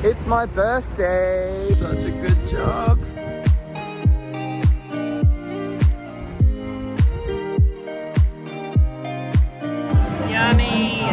It's my birthday! Such a good job! Yummy!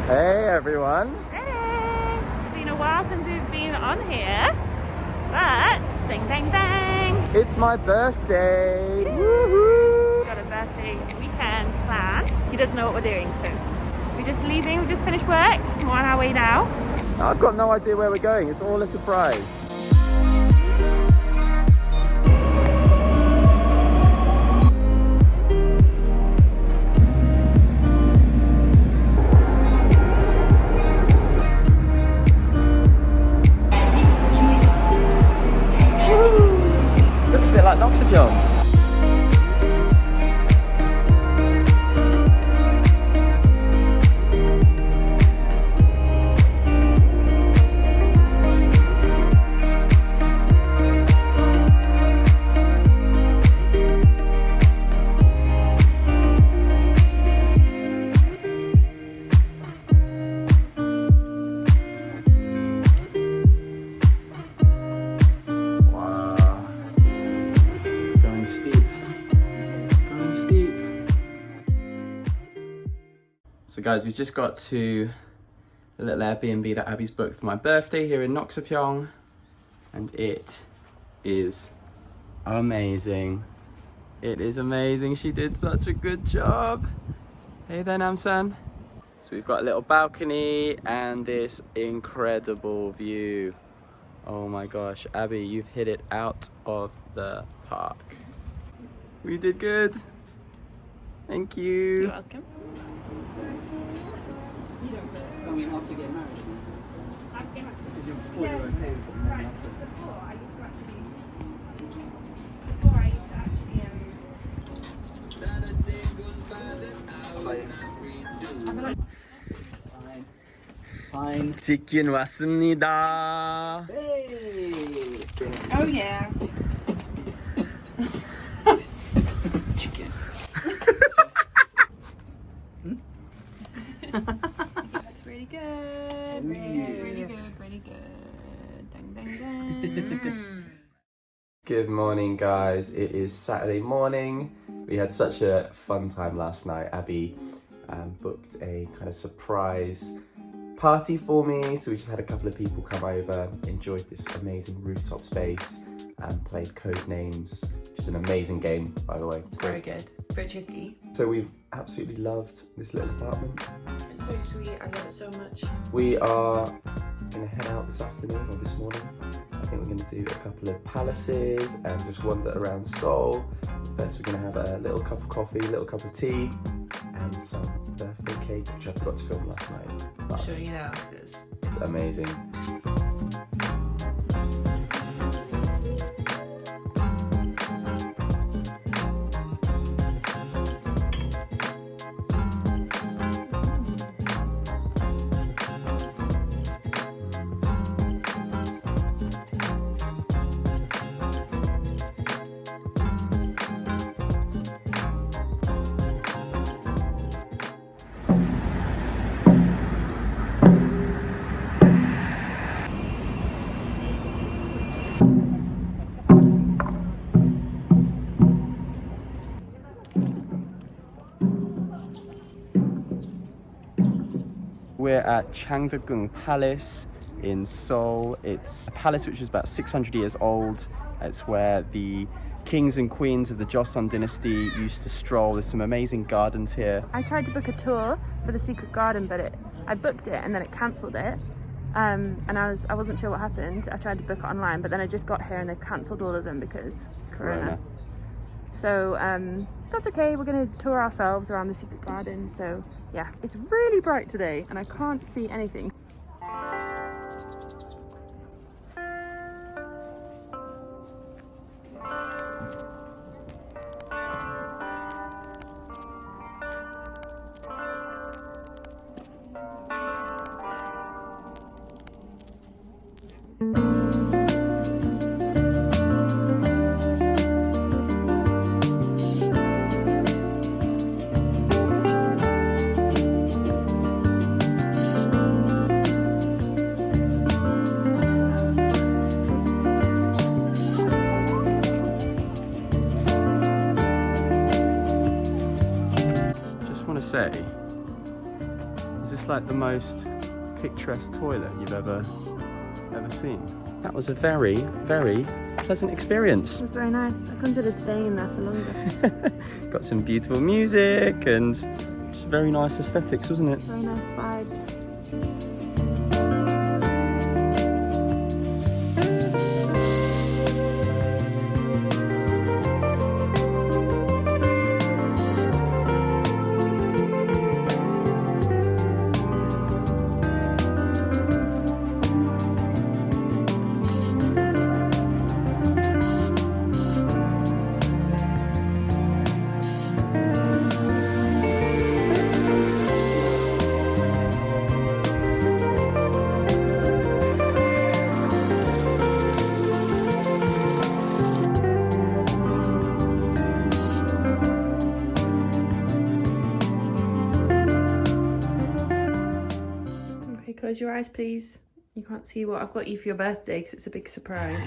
Hey everyone! Hey! It's been a while since we've been on here, but ding dang dang! It's my birthday! Woohoo! Got a birthday weekend planned. He doesn't know what we're doing, so we're just leaving. We just finished work. We're on our way now. I've got no idea where we're going. It's all a surprise. Looks a bit like Namsan. So guys, we've just got to a little Airbnb that Abby's booked for my birthday here in Namsan, and it is amazing. It is amazing. She did such a good job. Hey there, Namsan. So we've got a little balcony and this incredible view. Oh my gosh, Abby, you've hit it out of the park. We did good. Thank you. You're welcome. We have to get married. Because you're before you're okay with it. Right. Before I used to actually Fine. 치킨 왔습니다. Hey! Oh yeah. Chicken. That's really good. Really good. Dang dang dang. Good morning, guys. It is Saturday morning. We had such a fun time last night. Abby booked a kind of surprise party for me, so we just had a couple of people come over, enjoyed this amazing rooftop space, and played Codenames, which is an amazing game, by the way. Very good. Very tricky. So we've absolutely loved this little apartment. It's so sweet. I love it so much. We are gonna head out this afternoon or this morning. I think we're gonna do a couple of palaces and just wander around Seoul. First, we're gonna have a little cup of coffee, a little cup of tea, and some birthday cake, which I forgot to film last night. I'll show you now. It's amazing. We're at Changdeokgung Palace in Seoul. It's a palace which is about 600 years old. It's where the kings and queens of the Joseon dynasty used to stroll. There's some amazing gardens here. I tried to book a tour for the secret garden, but I booked it and then it cancelled it. And I wasn't sure what happened. I tried to book it online, but then I just got here and they've cancelled all of them because Corona. So that's okay, we're gonna tour ourselves around the secret garden. So yeah, it's really bright today and I can't see anything. say, is this like the most picturesque toilet you've ever seen? That was a very, very pleasant experience. It was very nice. I considered staying there for longer. Got some beautiful music and just very nice aesthetics, wasn't it? Very nice vibes. Close your eyes, please. You can't see what I've got you for your birthday because it's a big surprise.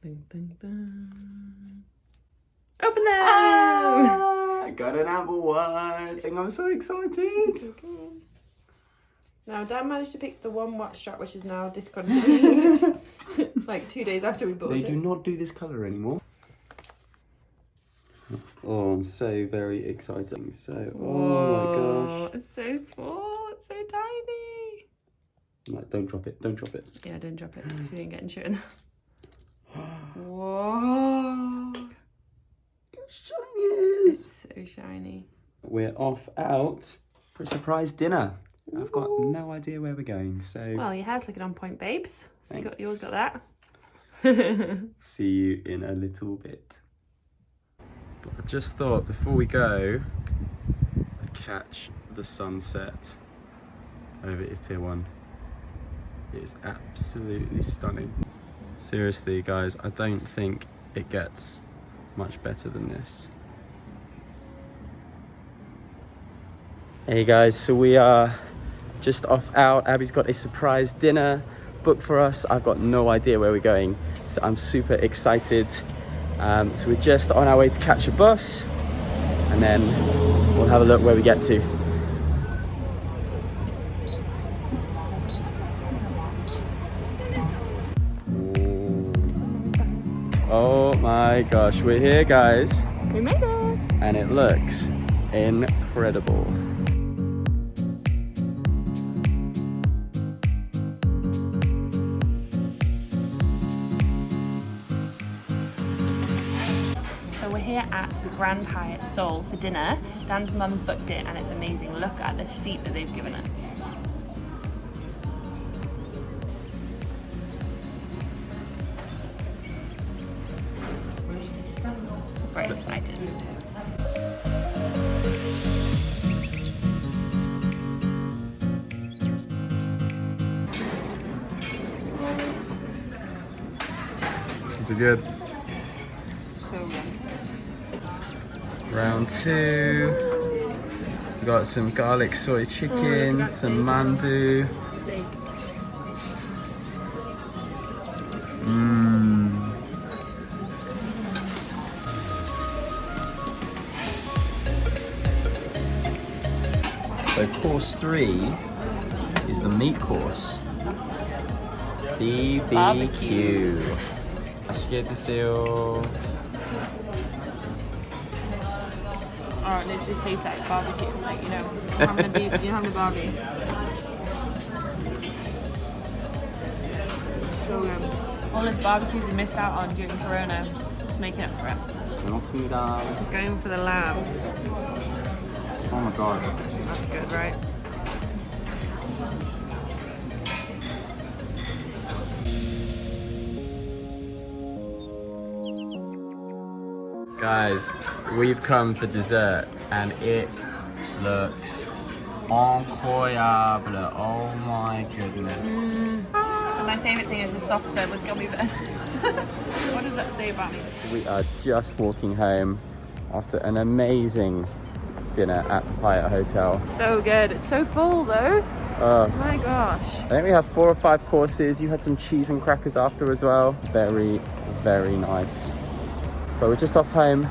Dun, dun, dun. Open them! I got an Apple Watch and I'm so excited. Now, Dan managed to pick the one watch strap which is now discontinued. Like 2 days after we bought it. They do not do this colour anymore. Oh, I'm so very excited. So, oh my gosh. It's so small, it's so tiny. Like, don't drop it, don't drop it. Yeah, don't drop it because we didn't get insurance. Whoa. How shiny it is. It's so shiny. We're off out for a surprise dinner. I've got no idea where we're going, so... Well, your hair's looking on point, babes. So you all got that. See you in a little bit. But I just thought before we go, I'd catch the sunset over Itaewon. It is absolutely stunning. Seriously, guys, I don't think it gets much better than this. Hey guys, so we are just off out. Abby's got a surprise dinner booked for us. I've got no idea where we're going, so I'm super excited. So we're just on our way to catch a bus and then we'll have a look where we get to. Oh my gosh, we're here guys. We made it! And it looks incredible. Here at the Grand Hyatt Seoul for dinner. Dan's mum's booked it and it's amazing. Look at the seat that they've given us. Very excited. Is it good? So good. Round two. We got some garlic soy chicken, some mandu. Steak. So course 3 is the meat course. BBQ. 맛있게 드세요. Oh, it literally tastes like barbecue. Like, you know, having a beef, you having a barbie. So good. All those barbecues we missed out on during Corona. It's making up for it. 잘 먹습니다. Going for the lamb. Oh my god. That's good, right? Guys, we've come for dessert and it looks incroyable. Oh my goodness. And my favourite thing is the soft serve with gummy bears. What does that say about me? We are just walking home after an amazing dinner at the Hyatt Hotel. So good. It's so full though. Oh my gosh. I think we have 4 or 5 courses. You had some cheese and crackers after as well. Very, very nice. But we're just off home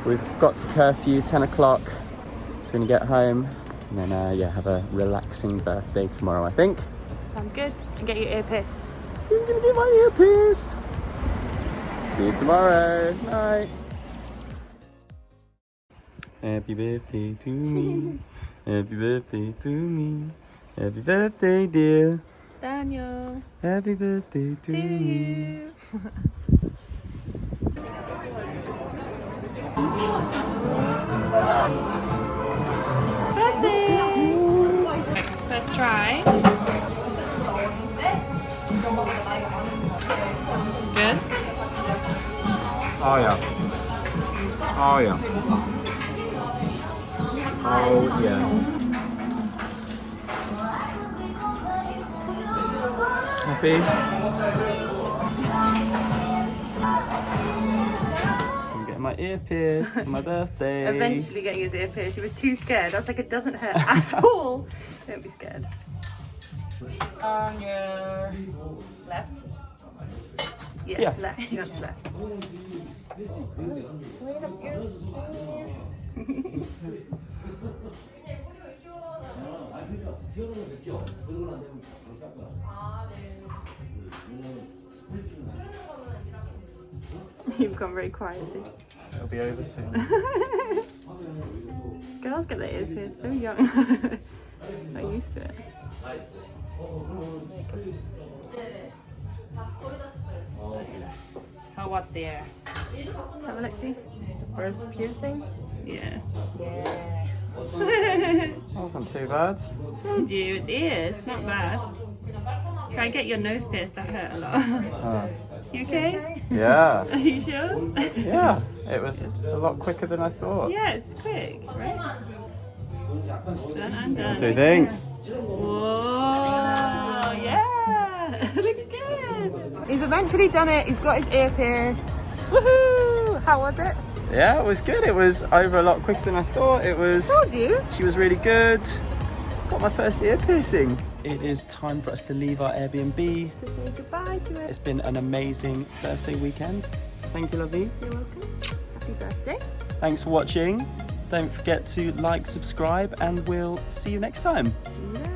We've got to curfew 10 o'clock, so we're gonna get home and then yeah, have a relaxing birthday tomorrow, I think. Sounds good. And get your ear pierced. I'm gonna get my ear pierced. See you tomorrow. Night. Happy birthday to me. Happy birthday to me. Happy birthday, dear. Daniel. Happy birthday to me. You. Birthday. First try. Good. Oh yeah. Oh yeah. Oh yeah. Happy? I'm getting my ear pierced for my birthday. Eventually getting his ear pierced. He was too scared. I was like, it doesn't hurt at all. Don't be scared. On your left. Yeah. Left. You want left. You've gone very quietly. It'll be over soon. Girls get their ears pierced so young. I'm used to it. How about there? Have a look, see? First piercing? Yeah. Yeah. That wasn't too bad. Told you, it's ear. It's not bad. Try and get your nose pierced. That hurt a lot. You okay? Yeah. Are you sure? Yeah. It was a lot quicker than I thought. Yeah, it's quick, right? Done and done. What do you think? Whoa, yeah, looks good. He's eventually done it. He's got his ear pierced. Woohoo! How was it? Yeah, it was good. It was over a lot quicker than I thought. It was. Told you. She was really good. Got my first ear piercing. It is time for us to leave our Airbnb. To say goodbye to it. It's been an amazing birthday weekend. Thank you, lovey. You're welcome. Happy birthday. Thanks for watching. Don't forget to like, subscribe, and we'll see you next time. Yeah.